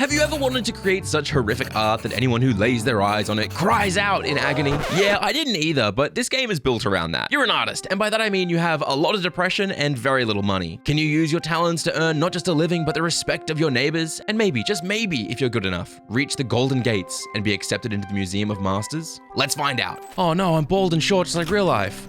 Have you ever wanted to create such horrific art that anyone who lays their eyes on it cries out in agony? Yeah, I didn't either, but this game is built around that. You're an artist, and by that I mean you have a lot of depression and very little money. Can you use your talents to earn not just a living, but the respect of your neighbors? And maybe, just maybe, if you're good enough, reach the golden gates and be accepted into the Museum of Masters? Let's find out. Oh no, I'm bald and short just like real life.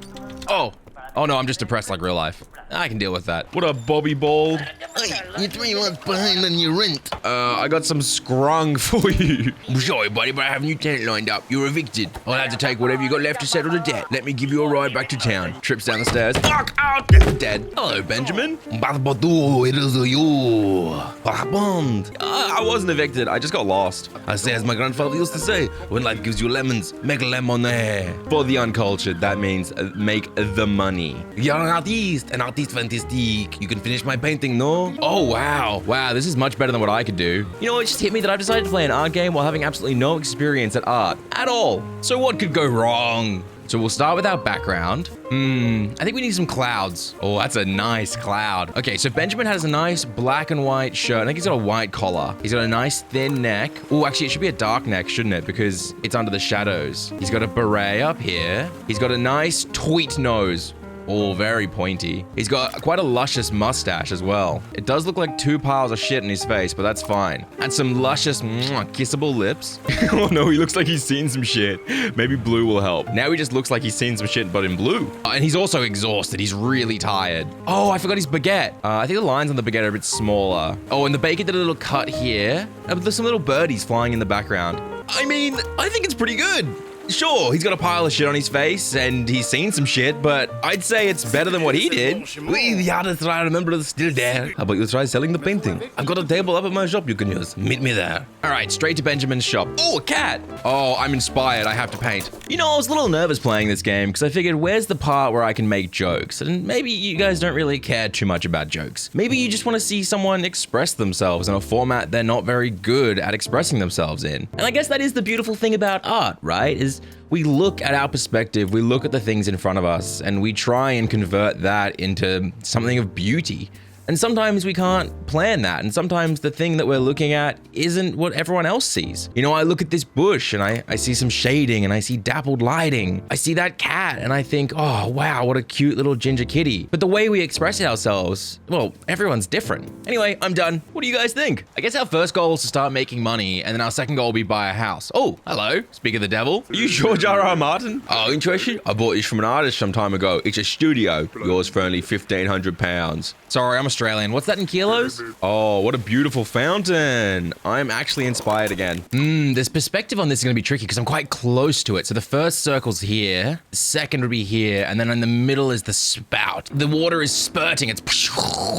Oh no, I'm just depressed like real life. I can deal with that. What up, Bobby Bald? Hey, you're 3 months behind on your rent. I got some scrung for you. I'm sorry, buddy, but I have a new tenant lined up. You're evicted. I'll have to take whatever you got left to settle the debt. Let me give you a ride back to town. Trips down the stairs. Fuck out! Dead. Hello, Benjamin. It is you. What happened? I wasn't evicted. I just got lost. I say, as my grandfather used to say, when life gives you lemons, make lemonade. For the uncultured, that means make the money. You're an artist fantastique. You can finish my painting, no? Oh, wow. Wow, this is much better than what I could do. You know, it just hit me that I've decided to play an art game while having absolutely no experience at art. At all. So what could go wrong? So we'll start with our background. I think we need some clouds. Oh, that's a nice cloud. Okay, so Benjamin has a nice black and white shirt. I think he's got a white collar. He's got a nice thin neck. Oh, actually, it should be a dark neck, shouldn't it? Because it's under the shadows. He's got a beret up here. He's got a nice tweet nose. Oh, very pointy. He's got quite a luscious mustache as well. It does look like 2 piles of shit in his face, but that's fine. And some luscious, kissable lips. Oh no, he looks like he's seen some shit. Maybe blue will help. Now he just looks like he's seen some shit, but in blue. And he's also exhausted. He's really tired. Oh, I forgot his baguette. I think the lines on the baguette are a bit smaller. Oh, and the bacon did a little cut here. There's some little birdies flying in the background. I mean, I think it's pretty good. Sure, he's got a pile of shit on his face, and he's seen some shit, but I'd say it's better than what he did. The artist I remember is still there. How about you try selling the painting? I've got a table up at my shop you can use. Meet me there. All right, straight to Benjamin's shop. Oh, a cat. Oh, I'm inspired. I have to paint. You know, I was a little nervous playing this game because I figured, where's the part where I can make jokes? And maybe you guys don't really care too much about jokes. Maybe you just want to see someone express themselves in a format they're not very good at expressing themselves in. And I guess that is the beautiful thing about art, right? Is we look at our perspective, we look at the things in front of us, and we try and convert that into something of beauty. And sometimes we can't plan that, and sometimes the thing that we're looking at isn't what everyone else sees. You know, I look at this bush and I see some shading and I see dappled lighting. I see that cat and I think, oh wow, what a cute little ginger kitty. But the way we express ourselves, well, everyone's different. Anyway, I'm done. What do you guys think? I guess our first goal is to start making money, and then our second goal will be buy a house. Oh, hello. Speak of the devil. Are you George R.R. Martin? Oh, interested? I bought this from an artist some time ago. It's a studio. Yours for only £1,500. Sorry, I'm Australian. What's that in kilos? Oh, what a beautiful fountain. I'm actually inspired again. This perspective on this is going to be tricky because I'm quite close to it. So the first circle's here, the second would be here, and then in the middle is the spout. The water is spurting. It's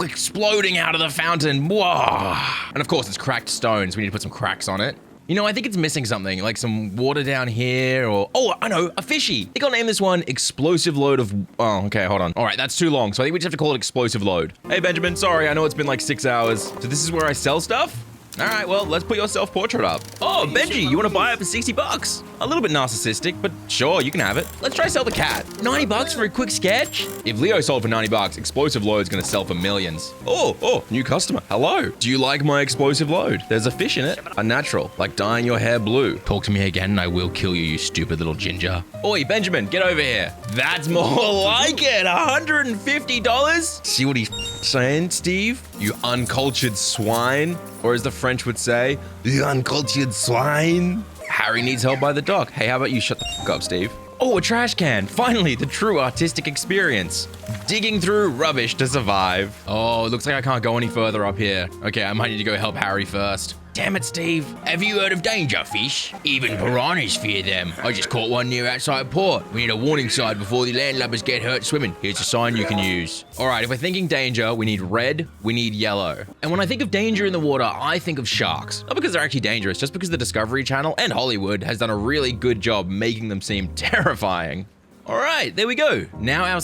exploding out of the fountain. Whoa. And of course, it's cracked stones. We need to put some cracks on it. You know, I think it's missing something, like some water down here, or... Oh, I know, a fishy. I think I'll name this one Explosive Load of... Oh, okay, hold on. All right, that's too long, so I think we just have to call it Explosive Load. Hey, Benjamin, sorry, I know it's been like 6 hours. So this is where I sell stuff? All right, well, let's put your self-portrait up. Oh, Benji, you want to buy it for 60 bucks? A little bit narcissistic, but sure, you can have it. Let's try sell the cat. 90 bucks for a quick sketch? If Leo sold for 90 bucks, Explosive Load's gonna sell for millions. Oh, new customer. Hello. Do you like my Explosive Load? There's a fish in it. Unnatural, like dyeing your hair blue. Talk to me again and I will kill you, you stupid little ginger. Oi, Benjamin, get over here. That's more like it. $150? See what he's saying, Steve? You uncultured swine. Or as the French would say, You uncultured swine. Harry needs help by the dock. Hey, how about you shut the fuck up, Steve? Oh, a trash can. Finally, the true artistic experience. Digging through rubbish to survive. Oh, it looks like I can't go any further up here. Okay, I might need to go help Harry first. Damn it, Steve. Have you heard of danger fish? Even piranhas fear them. I just caught one near outside port. We need a warning sign before the landlubbers get hurt swimming. Here's a sign you can use. All right, if we're thinking danger, we need red, we need yellow. And when I think of danger in the water, I think of sharks. Not because they're actually dangerous, just because the Discovery Channel and Hollywood has done a really good job making them seem terrifying. All right, there we go. Now our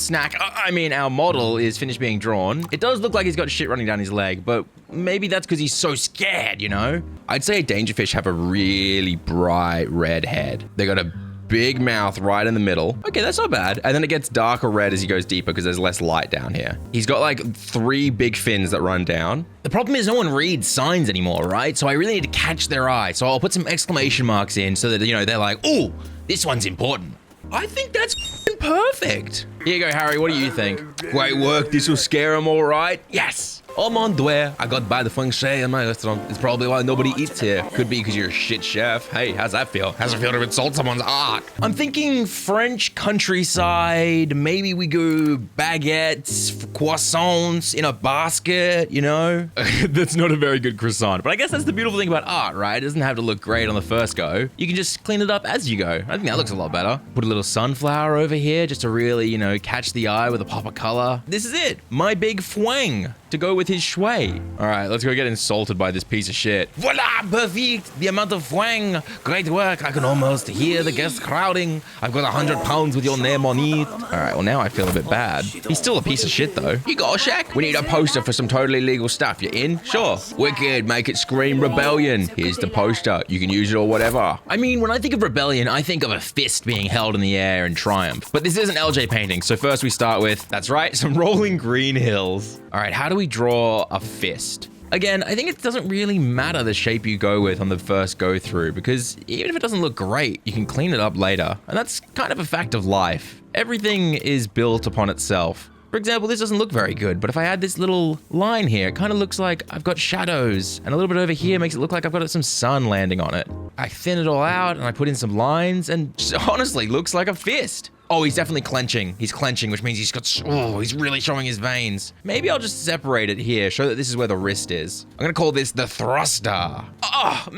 model is finished being drawn. It does look like he's got shit running down his leg, but maybe that's because he's so scared, you know? I'd say dangerfish have a really bright red head. They got a big mouth right in the middle. Okay, that's not bad. And then it gets darker red as he goes deeper because there's less light down here. He's got like 3 big fins that run down. The problem is no one reads signs anymore, right? So I really need to catch their eye. So I'll put some exclamation marks in so that, you know, they're like, oh, this one's important. I think that's perfect. Here you go, Harry. What do you think? Great work. This will scare him all right. Yes. Oh mon dieu, I got bad feng shui in my restaurant. It's probably why nobody eats here. Could be because you're a shit chef. Hey, how's that feel? How's it feel to insult someone's art? I'm thinking French countryside. Maybe we go baguettes, croissants in a basket, you know? That's not a very good croissant. But I guess that's the beautiful thing about art, right? It doesn't have to look great on the first go. You can just clean it up as you go. I think that looks a lot better. Put a little sunflower over here just to really, you know, catch the eye with a pop of color. This is it. My big fwang to go with his shui. All right, let's go get insulted by this piece of shit. Voila, perfect. The amount of fwang. Great work. I can almost hear the guests crowding. I've got 100 pounds with your name on it. All right, well, now I feel a bit bad. He's still a piece of shit, though. You got a shack? We need a poster for some totally legal stuff. You in? Sure. Wicked. Make it scream rebellion. Here's the poster. You can use it or whatever. I mean, when I think of rebellion, I think of a fist being held in the air in triumph. But this is an Eljay painting, so first we start with, that's right, some rolling green hills. All right, how do we draw a fist? Again, I think it doesn't really matter the shape you go with on the first go through, because even if it doesn't look great, you can clean it up later. And that's kind of a fact of life. Everything is built upon itself. For example, this doesn't look very good, but if I add this little line here, it kind of looks like I've got shadows, and a little bit over here makes it look like I've got some sun landing on it. I thin it all out, and I put in some lines, and just honestly looks like a fist. Oh, he's definitely clenching. He's clenching, which means he's really showing his veins. Maybe I'll just separate it here, show that this is where the wrist is. I'm gonna call this the thruster. Oh,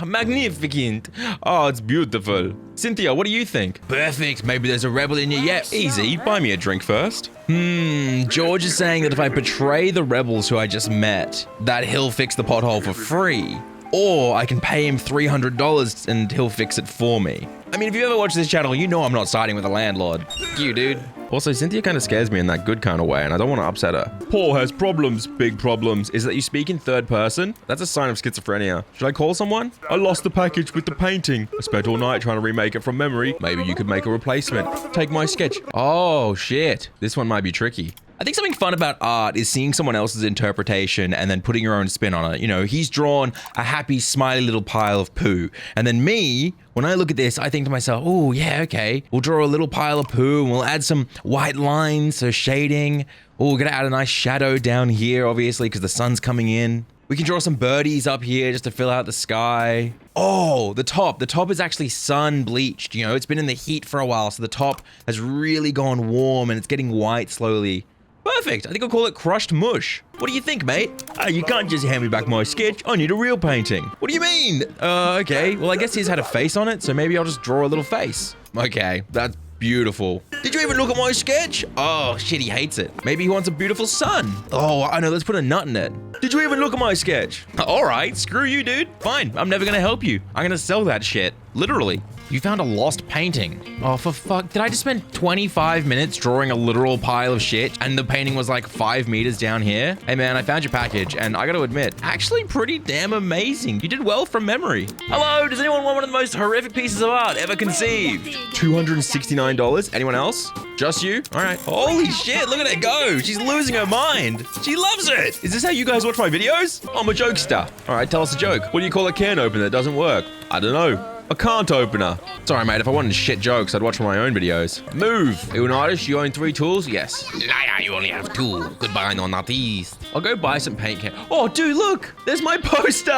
magnificent. Oh, it's beautiful. Cynthia, what do you think? Perfect. Maybe there's a rebel in you yet. Easy. Buy me a drink first. George is saying that if I betray the rebels who I just met, that he'll fix the pothole for free. Or I can pay him $300 and he'll fix it for me. I mean, if you ever watch this channel, you know I'm not siding with a landlord. Fuck you, dude. Also, Cynthia kind of scares me in that good kind of way, and I don't want to upset her. Paul has problems, big problems. Is that you speak in third person? That's a sign of schizophrenia. Should I call someone? I lost the package with the painting. I spent all night trying to remake it from memory. Maybe you could make a replacement. Take my sketch. Oh, shit. This one might be tricky. I think something fun about art is seeing someone else's interpretation and then putting your own spin on it. You know, he's drawn a happy, smiley little pile of poo. And then me, when I look at this, I think to myself, oh, yeah, okay. We'll draw a little pile of poo and we'll add some white lines, so shading. Oh, we're gonna add a nice shadow down here, obviously, because the sun's coming in. We can draw some birdies up here just to fill out the sky. Oh, the top. The top is actually sun bleached. You know, it's been in the heat for a while, so the top has really gone warm and it's getting white slowly. Perfect. I think I'll call it crushed mush. What do you think, mate? You can't just hand me back my sketch. I need a real painting. What do you mean? Okay. Well, I guess he's had a face on it, so maybe I'll just draw a little face. Okay, that's beautiful. Did you even look at my sketch? Oh, shit, he hates it. Maybe he wants a beautiful sun. Oh, I know, let's put a nut in it. Did you even look at my sketch? All right, screw you, dude. Fine, I'm never gonna help you. I'm gonna sell that shit. Literally. You found a lost painting. Oh, for fuck. Did I just spend 25 minutes drawing a literal pile of shit and the painting was like 5 meters down here? Hey man, I found your package and I gotta admit, actually pretty damn amazing. You did well from memory. Hello, does anyone want one of the most horrific pieces of art ever conceived? $269. Anyone else? Just you? All right. Holy shit, look at her go. She's losing her mind. She loves it. Is this how you guys watch my videos? I'm a jokester. All right, tell us a joke. What do you call a can opener that doesn't work? I don't know. A can't opener. Sorry, mate. If I wanted shit jokes, I'd watch my own videos. Move. Are you an artist? You own 3 tools? Yes. Nah, you only have 2. Goodbye, no, not these. I'll go buy some paint can. Oh, dude, look. There's my poster.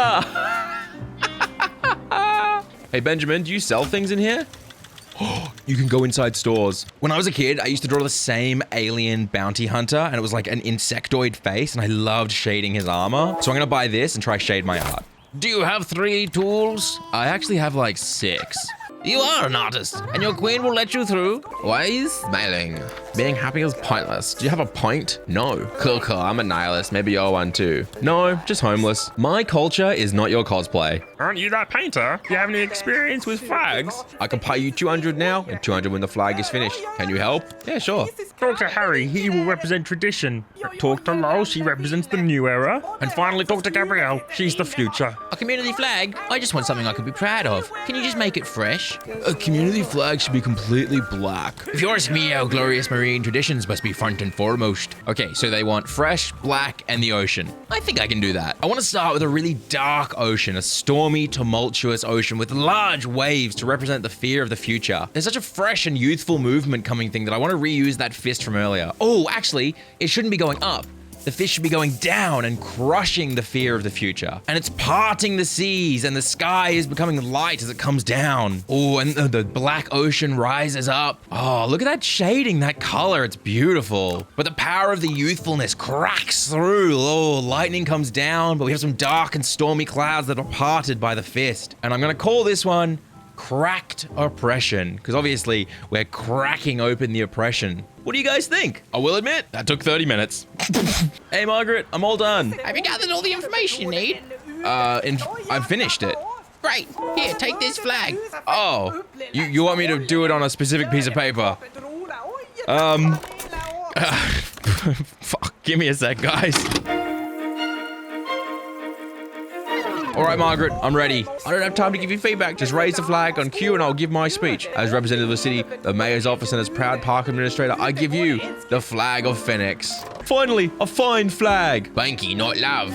Hey, Benjamin, do you sell things in here? You can go inside stores. When I was a kid, I used to draw the same alien bounty hunter, and it was like an insectoid face, and I loved shading his armor. So I'm gonna buy this and try shade my art. Do you have 3 tools? I actually have like 6. You are an artist, and your queen will let you through. Why are you smiling? Being happy is pointless. Do you have a point? No. Cool. I'm a nihilist. Maybe you're one too. No, just homeless. My culture is not your cosplay. Aren't you that painter? Do you have any experience with flags? I can pay you 200 now and 200 when the flag is finished. Can you help? Yeah, sure. Talk to Harry, he will represent tradition. Talk to Lol, she represents the new era. And finally talk to Gabrielle, she's the future. A community flag? I just want something I could be proud of. Can you just make it fresh? A community flag should be completely black. If you ask me, our glorious marine traditions must be front and foremost. Okay, so they want fresh, black, and the ocean. I think I can do that. I want to start with a really dark ocean, a stormy, tumultuous ocean with large waves to represent the fear of the future. There's such a fresh and youthful movement coming thing that I want to reuse that fist from earlier. Oh, actually, it shouldn't be going up. The fish should be going down and crushing the fear of the future. And it's parting the seas and the sky is becoming light as it comes down. Oh, and the black ocean rises up. Oh, look at that shading, that color. It's beautiful. But the power of the youthfulness cracks through. Oh, lightning comes down, but we have some dark and stormy clouds that are parted by the fist. And I'm going to call this one Cracked Oppression, because obviously we're cracking open the oppression. What do you guys think? I will admit, that took 30 minutes. Hey, Margaret, I'm all done. Have you gathered all the information you need? I've finished it. Great. Here, take this flag. Oh, you want me to do it on a specific piece of paper? Fuck, give me a sec, guys. All right, Margaret, I'm ready. I don't have time to give you feedback. Just raise the flag on cue and I'll give my speech. As representative of the city, the mayor's office, and as proud park administrator, I give you the flag of Phénix. Finally, a fine flag. Banky, not love.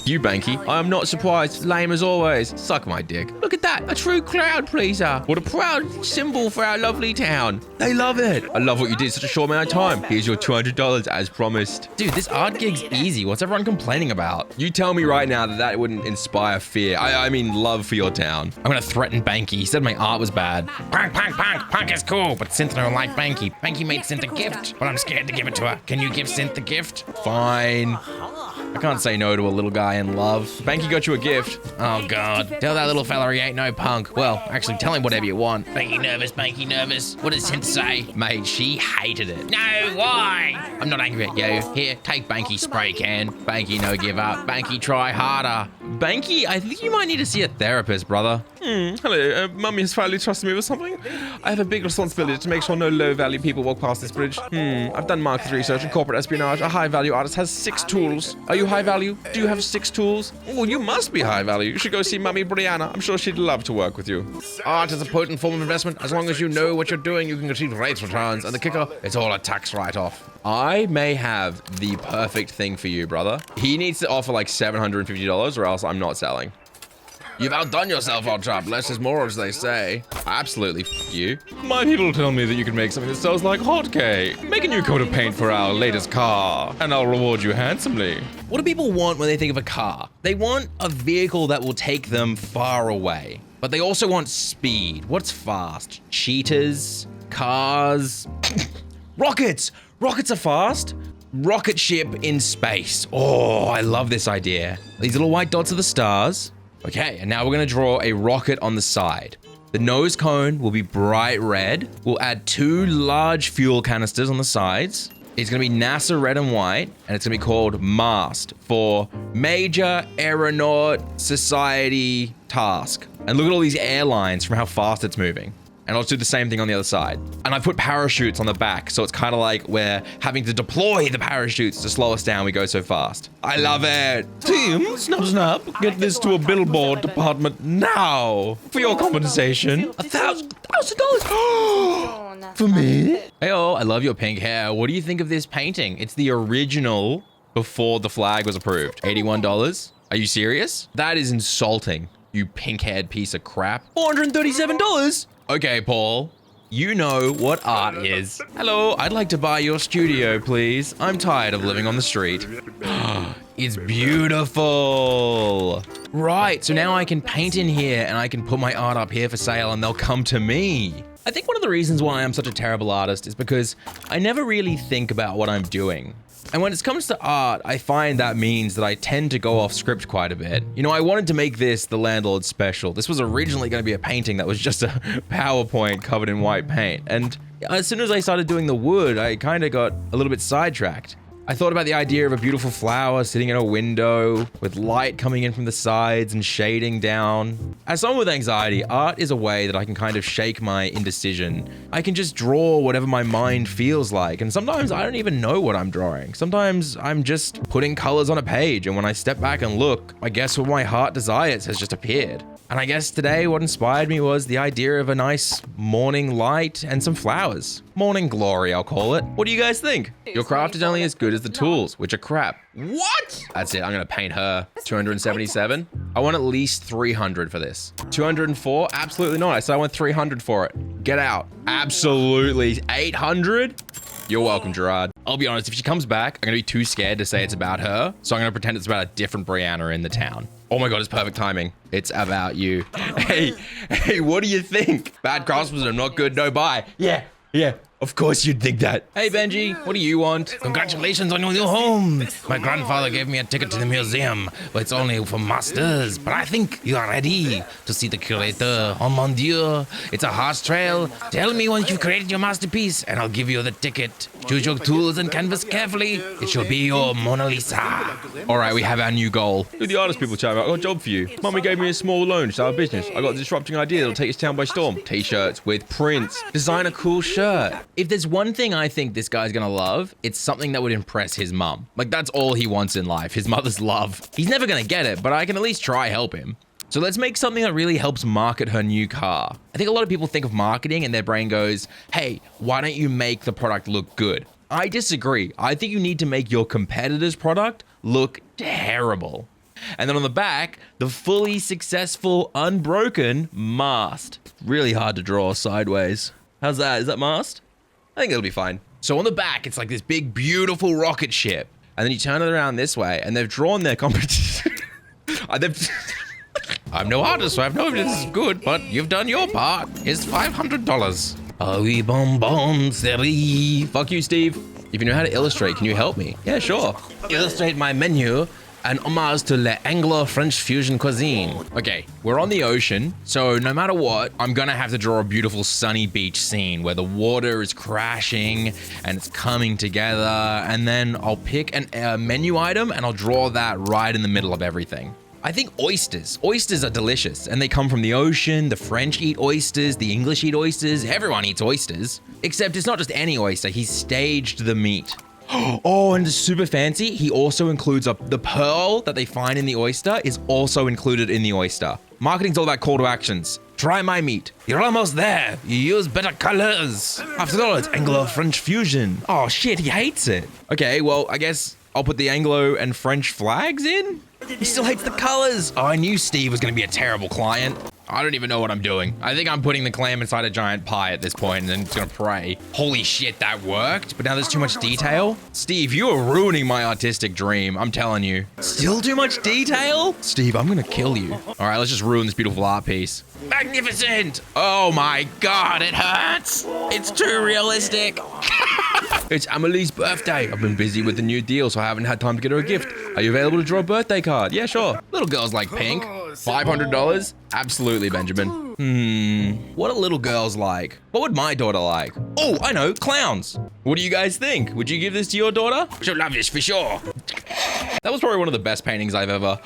You, Banky. I am not surprised. Lame as always. Suck my dick. Look at that. A true crowd pleaser. What a proud symbol for our lovely town. They love it. I love what you did in such a short amount of time. Here's your $200 as promised. Dude, this art gig's easy. What's everyone complaining about? You tell me right now that that wouldn't inspire fear. I mean love for your town. I'm gonna threaten Banky. He said my art was bad. Punk is cool, but Synth don't like Banky. Banky made Synth a gift, but I'm scared to give it to her. Can you give Synth the gift? Fine. I can't say no to a little guy in love. Banky got you a gift. Oh, God. Tell that little fella he ain't no punk. Well, actually, tell him whatever you want. Banky nervous. What does Synth say? Mate, she hated it. No, why? I'm not angry at you. Here, take Banky spray can. Banky no give up. Banky try harder. Banky, I think you might need to see a therapist, brother. Hello, Mummy has finally trusted me with something. I have a big responsibility to make sure no low-value people walk past this bridge. I've done market research and corporate espionage. A high-value artist has 6 tools. Are you high-value? Do you have 6 tools? Oh, you must be high-value. You should go see Mummy Brianna. I'm sure she'd love to work with you. Art is a potent form of investment. As long as you know what you're doing, you can achieve great returns. And the kicker, it's all a tax write-off. I may have the perfect thing for you, brother. He needs to offer like $750 or else I'm not selling. You've outdone yourself, old chap. Less is more, as they say. Absolutely, f you. My people tell me that you can make something that sells like hotcake. Make a new coat of paint for our latest car, and I'll reward you handsomely. What do people want when they think of a car? They want a vehicle that will take them far away. But they also want speed. What's fast? Cheetahs? Cars? Rockets! Rockets are fast. Rocket ship in space. Oh, I love this idea. These little white dots are the stars. Okay, and now we're gonna draw a rocket on the side. The nose cone will be bright red. We'll add 2 large fuel canisters on the sides. It's gonna be NASA red and white, and it's gonna be called MAST for Major Aeronaut Society Task. And look at all these airlines from how fast it's moving. And I'll do the same thing on the other side. And I put parachutes on the back, so it's kind of like we're having to deploy the parachutes to slow us down. We go so fast. I love it. Team, snap, get this to a billboard department now. For your compensation, $1,000. For me? Heyo, I love your pink hair. What do you think of this painting? It's the original before the flag was approved. $81. Are you serious? That is insulting, you pink-haired piece of crap. $437. Okay, Paul, you know what art is. Hello, I'd like to buy your studio, please. I'm tired of living on the street. It's beautiful. Right, so now I can paint in here and I can put my art up here for sale and they'll come to me. I think one of the reasons why I'm such a terrible artist is because I never really think about what I'm doing. And when it comes to art, I find that means that I tend to go off script quite a bit. You know, I wanted to make this the Landlord special. This was originally going to be a painting that was just a PowerPoint covered in white paint. And As soon as I started doing the wood, I kind of got a little bit sidetracked. I thought about the idea of a beautiful flower sitting in a window with light coming in from the sides and shading down. As someone with anxiety, art is a way that I can kind of shake my indecision. I can just draw whatever my mind feels like, and sometimes I don't even know what I'm drawing. Sometimes I'm just putting colors on a page, and when I step back and look, I guess what my heart desires has just appeared. And I guess today what inspired me was the idea of a nice morning light and some flowers. Morning glory, I'll call it. What do you guys think? Your craft is only as good as the tools, which are crap. What? That's it, I'm gonna paint her. 277. I want at least 300 for this. 204? Absolutely not. I said I want 300 for it. Get out. Absolutely. 800? You're welcome, Gerard. I'll be honest, if she comes back, I'm gonna be too scared to say it's about her, so I'm gonna pretend it's about a different Brianna in the town. Oh my god, it's perfect timing. It's about you. Hey, what do you think? Bad craftsmanship, not good, no buy. Yeah, of course you'd think that. Hey Benji, what do you want? Congratulations on your new home. My grandfather gave me a ticket to the museum, but it's only for masters. But I think you are ready to see the curator. Oh mon dieu, it's a horse trail. Tell me once you've created your masterpiece, and I'll give you the ticket. Choose your tools and canvas carefully. It shall be your Mona Lisa. All right, we have our new goal. Who the artist people chat about? I got a job for you. Mummy gave me a small loan to start a business. I got a disrupting idea that'll take this town by storm. T-shirts with prints. Design a cool shirt. If there's one thing I think this guy's gonna love, it's something that would impress his mum. Like, that's all he wants in life, his mother's love. He's never gonna get it, but I can at least try help him. So let's make something that really helps market her new car. I think a lot of people think of marketing and their brain goes, hey, why don't you make the product look good? I disagree. I think you need to make your competitor's product look terrible. And then on the back, the fully successful, unbroken mast. Really hard to draw sideways. How's that? Is that mast? I think it'll be fine. So on the back, it's like this big, beautiful rocket ship. And then you turn it around this way, and they've drawn their competition. I'm no artist, so I have no evidence this is good, but you've done your part. Here's $500. Ah oui, bon, bon, série. Fuck you, Steve. If you know how to illustrate, can you help me? Yeah, sure. Illustrate my menu. An homage to la Anglo-French fusion cuisine. Okay, we're on the ocean, so no matter what, I'm gonna have to draw a beautiful sunny beach scene where the water is crashing and it's coming together, and then I'll pick a menu item and I'll draw that right in the middle of everything. I think oysters. Oysters are delicious, and they come from the ocean. The French eat oysters, the English eat oysters, everyone eats oysters. Except it's not just any oyster, he's staged the meat. Oh, and it's super fancy. He also includes the pearl that they find in the oyster is also included in the oyster. Marketing's all about call to actions. Try my meat. You're almost there. You use better colors. After all, it's Anglo-French fusion. Oh shit, he hates it. Okay, well, I guess I'll put the Anglo and French flags in. He still hates the colors. Oh, I knew Steve was gonna be a terrible client. I don't even know what I'm doing. I think I'm putting the clam inside a giant pie at this point and then it's gonna pray. Holy shit, that worked, but now there's too much detail. Steve, you are ruining my artistic dream, I'm telling you. Still too much detail? Steve, I'm gonna kill you. All right, let's just ruin this beautiful art piece. Magnificent. Oh my God, it hurts. It's too realistic. It's Amelie's birthday. I've been busy with the new deal, so I haven't had time to get her a gift. Are you available to draw a birthday card? Yeah, sure. Little girls like pink. $500? Absolutely, Benjamin. What do little girls like? What would my daughter like? Oh, I know, clowns. What do you guys think? Would you give this to your daughter? She'll love this for sure. That was probably one of the best paintings I've ever.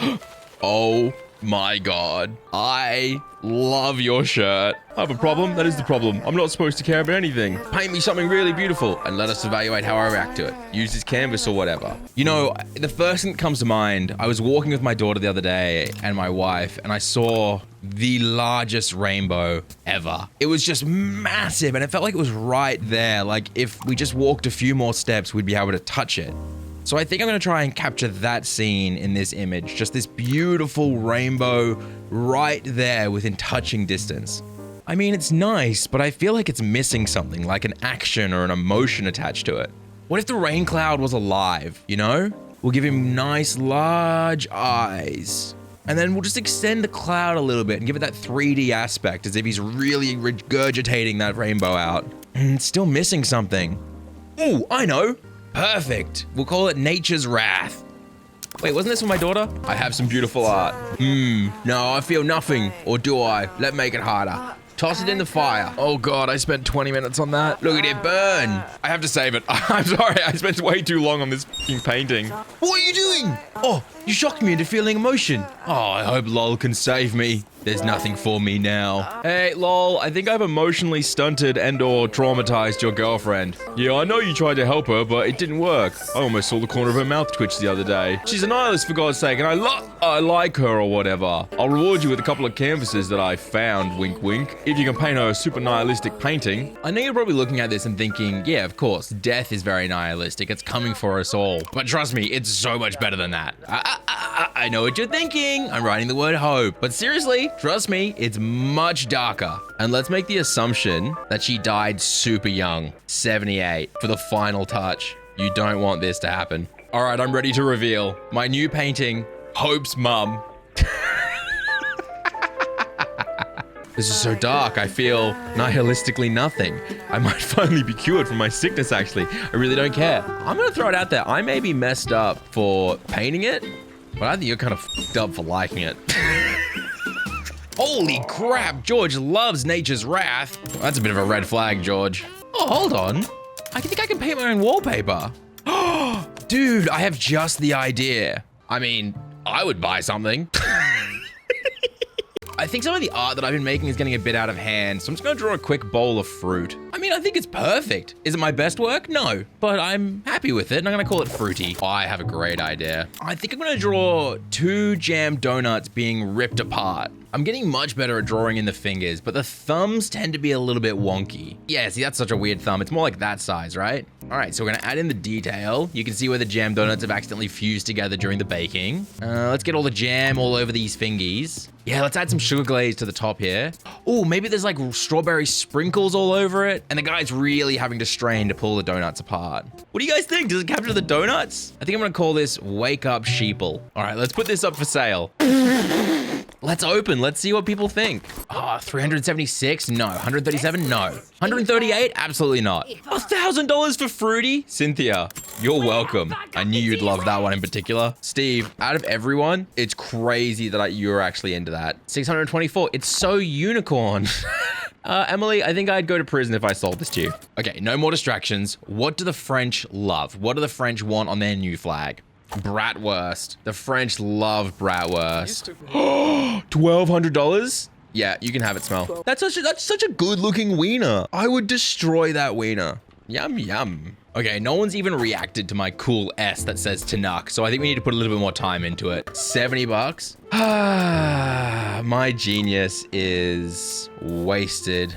Oh my God. I love your shirt. I have a problem. That is the problem. I'm not supposed to care about anything. Paint me something really beautiful and let us evaluate how I react to it. Use this canvas or whatever. You know, the first thing that comes to mind, I was walking with my daughter the other day and my wife, and I saw the largest rainbow ever. It was just massive, and it felt like it was right there. Like if we just walked a few more steps, we'd be able to touch it. So I think I'm gonna try and capture that scene in this image. Just this beautiful rainbow right there within touching distance. I mean, it's nice, but I feel like it's missing something, like an action or an emotion attached to it. What if the rain cloud was alive, you know? We'll give him nice large eyes. And then we'll just extend the cloud a little bit and give it that 3D aspect as if he's really regurgitating that rainbow out. It's still missing something. Oh, I know. Perfect. We'll call it Nature's Wrath. Wait, wasn't this for my daughter? I have some beautiful art. No, I feel nothing. Or do I? Let's make it harder. Toss it in the fire. Oh God, I spent 20 minutes on that. Look at it burn. I have to save it. I'm sorry, I spent way too long on this fucking painting. What are you doing? Oh, you shocked me into feeling emotion. Oh, I hope LOL can save me. There's nothing for me now. Hey, LOL, I think I've emotionally stunted and or traumatized your girlfriend. Yeah, I know you tried to help her, but it didn't work. I almost saw the corner of her mouth twitch the other day. She's a nihilist for God's sake, and I like her or whatever. I'll reward you with a couple of canvases that I found, wink wink, if you can paint her a super nihilistic painting. I know you're probably looking at this and thinking, yeah, of course, death is very nihilistic. It's coming for us all. But trust me, it's so much better than that. I know what you're thinking. I'm writing the word hope. But seriously, trust me, it's much darker. And let's make the assumption that she died super young, 78, for the final touch. You don't want this to happen. All right, I'm ready to reveal my new painting, Hope's mum. This is so dark, I feel nihilistically nothing. I might finally be cured from my sickness, actually. I really don't care. I'm gonna throw it out there. I may be messed up for painting it, but I think you're kind of f***ed up for liking it. Holy crap, George loves nature's wrath. That's a bit of a red flag, George. Oh, hold on. I think I can paint my own wallpaper. Dude, I have just the idea. I mean, I would buy something. I think some of the art that I've been making is getting a bit out of hand, so I'm just gonna draw a quick bowl of fruit. I mean, I think it's perfect. Is it my best work? No, but I'm happy with it, and I'm gonna call it fruity. Oh, I have a great idea. I think I'm gonna draw 2 jam donuts being ripped apart. I'm getting much better at drawing in the fingers, but the thumbs tend to be a little bit wonky. Yeah, see, that's such a weird thumb. It's more like that size, right? All right, so we're gonna add in the detail. You can see where the jam donuts have accidentally fused together during the baking. Let's get all the jam all over these fingies. Yeah, let's add some sugar glaze to the top here. Oh, maybe there's like strawberry sprinkles all over it. And the guy's really having to strain to pull the donuts apart. What do you guys think? Does it capture the donuts? I think I'm gonna call this Wake Up Sheeple. All right, let's put this up for sale. Let's open. Let's see what people think. Oh, 376? No. 137? No. 138? Absolutely not. $1,000 for fruity? Cynthia, you're welcome. I knew you'd love that one in particular. Steve, out of everyone, it's crazy that you're actually into that. 624. It's so unicorn. Emily, I think I'd go to prison if I sold this to you. Okay, no more distractions. What do the French love? What do the French want on their new flag? Bratwurst. The French love bratwurst. $1,200? Yeah, you can have it, Smell. That's such a good looking wiener. I would destroy that wiener. Yum, yum. Okay, no one's even reacted to my cool S that says Tanuk, so I think we need to put a little bit more time into it. 70 bucks? My genius is wasted.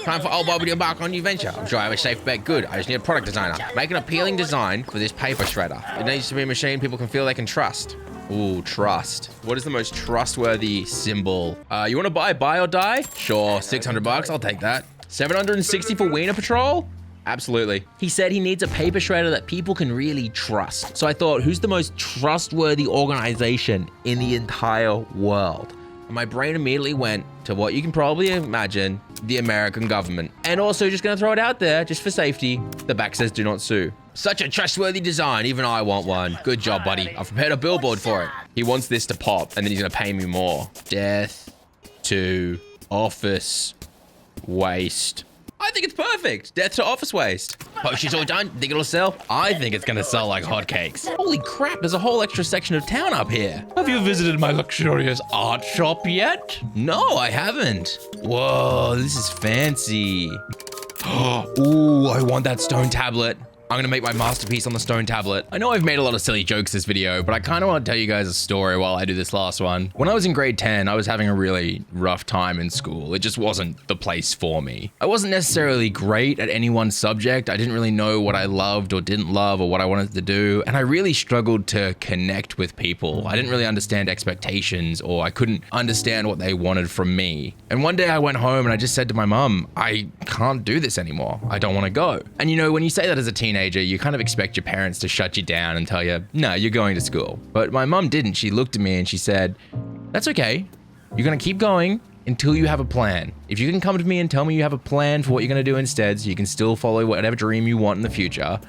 Time for old Bobby to embark on a new venture. I'm sure I have a safe bet good. I just need a product designer. Make an appealing design for this paper shredder. It needs to be a machine people can feel they can trust. Ooh, trust. What is the most trustworthy symbol? You want to buy or die? Sure, 600 bucks. I'll take that. 760 for Wiener Patrol? Absolutely. He said he needs a paper shredder that people can really trust. So I thought, who's the most trustworthy organization in the entire world? And my brain immediately went to what you can probably imagine, the American government. And also just gonna throw it out there, just for safety, the back says do not sue. Such a trustworthy design, even I want one. Good job, buddy. I've prepared a billboard for it. He wants this to pop, and then he's gonna pay me more. Death to office waste. I think it's perfect. Death to office waste. Potion's all done. Think it'll sell? I think it's gonna sell like hotcakes. Holy crap, there's a whole extra section of town up here. Have you visited my luxurious art shop yet? No, I haven't. Whoa, this is fancy. Ooh, I want that stone tablet. I'm gonna make my masterpiece on the stone tablet. I know I've made a lot of silly jokes this video, but I kind of want to tell you guys a story while I do this last one. When I was in grade 10, I was having a really rough time in school. It just wasn't the place for me. I wasn't necessarily great at any one subject. I didn't really know what I loved or didn't love or what I wanted to do. And I really struggled to connect with people. I didn't really understand expectations, or I couldn't understand what they wanted from me. And one day I went home and I just said to my mom, I can't do this anymore. I don't want to go. And you know, when you say that as a teenager, you kind of expect your parents to shut you down and tell you, no, you're going to school. But my mom didn't. She looked at me and she said, that's okay. You're going to keep going until you have a plan. If you can come to me and tell me you have a plan for what you're going to do instead, so you can still follow whatever dream you want in the future,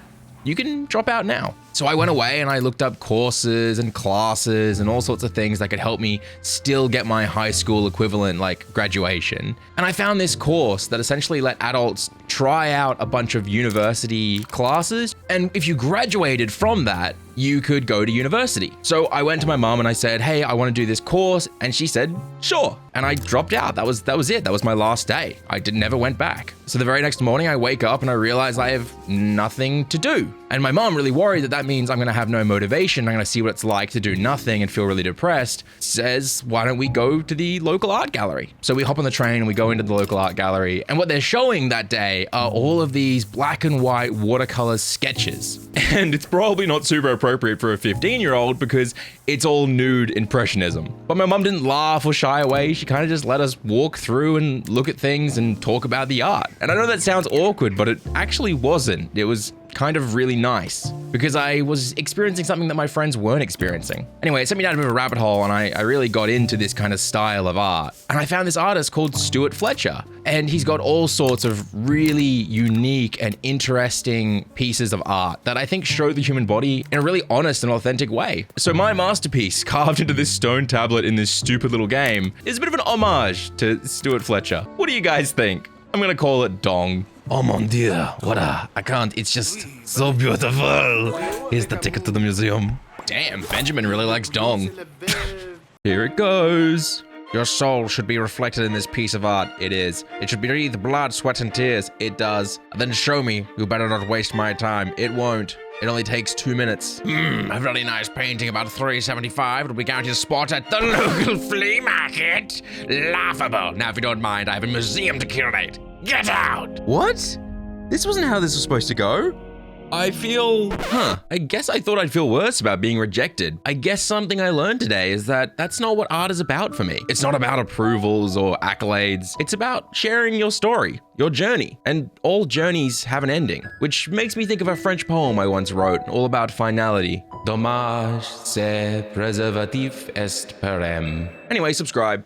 you can drop out now. So I went away and I looked up courses and classes and all sorts of things that could help me still get my high school equivalent, like graduation. And I found this course that essentially let adults try out a bunch of university classes. And if you graduated from that, you could go to university. So I went to my mom and I said, hey, I want to do this course. And she said, sure. And I dropped out. That was it. That was my last day. I never went back. So the very next morning I wake up and I realize I have nothing to do. And my mom, really worried that means I'm going to have no motivation. I'm going to see what it's like to do nothing and feel really depressed, says, why don't we go to the local art gallery? So we hop on the train and we go into the local art gallery. And what they're showing that day are all of these black and white watercolor sketches. And it's probably not super appropriate for a 15-year-old because it's all nude impressionism. But my mom didn't laugh or shy away. She kind of just let us walk through and look at things and talk about the art. And I know that sounds awkward, but it actually wasn't. It was kind of really nice because I was experiencing something that my friends weren't experiencing. Anyway, it sent me down a bit of a rabbit hole and I really got into this kind of style of art. And I found this artist called Stuart Fletcher, and he's got all sorts of really unique and interesting pieces of art that I think show the human body in a really honest and authentic way. So my masterpiece, carved into this stone tablet in this stupid little game, is a bit of an homage to Stuart Fletcher. What do you guys think? I'm gonna call it Dong. Oh mon dieu, I can't, it's just so beautiful. Here's the ticket to the museum. Damn, Benjamin really likes Dong. Here it goes. Your soul should be reflected in this piece of art. It is. It should breathe blood, sweat, and tears. It does. Then show me. You better not waste my time. It won't. It only takes 2 minutes. A very nice painting, about $3.75. It'll be guaranteed a spot at the local flea market. Laughable. Now, if you don't mind, I have a museum to curate. Get out! What? This wasn't how this was supposed to go. I guess I thought I'd feel worse about being rejected. I guess something I learned today is that that's not what art is about for me. It's not about approvals or accolades. It's about sharing your story, your journey. And all journeys have an ending, which makes me think of a French poem I once wrote, all about finality. Dommage, c'est préservatif est perem. Anyway, subscribe.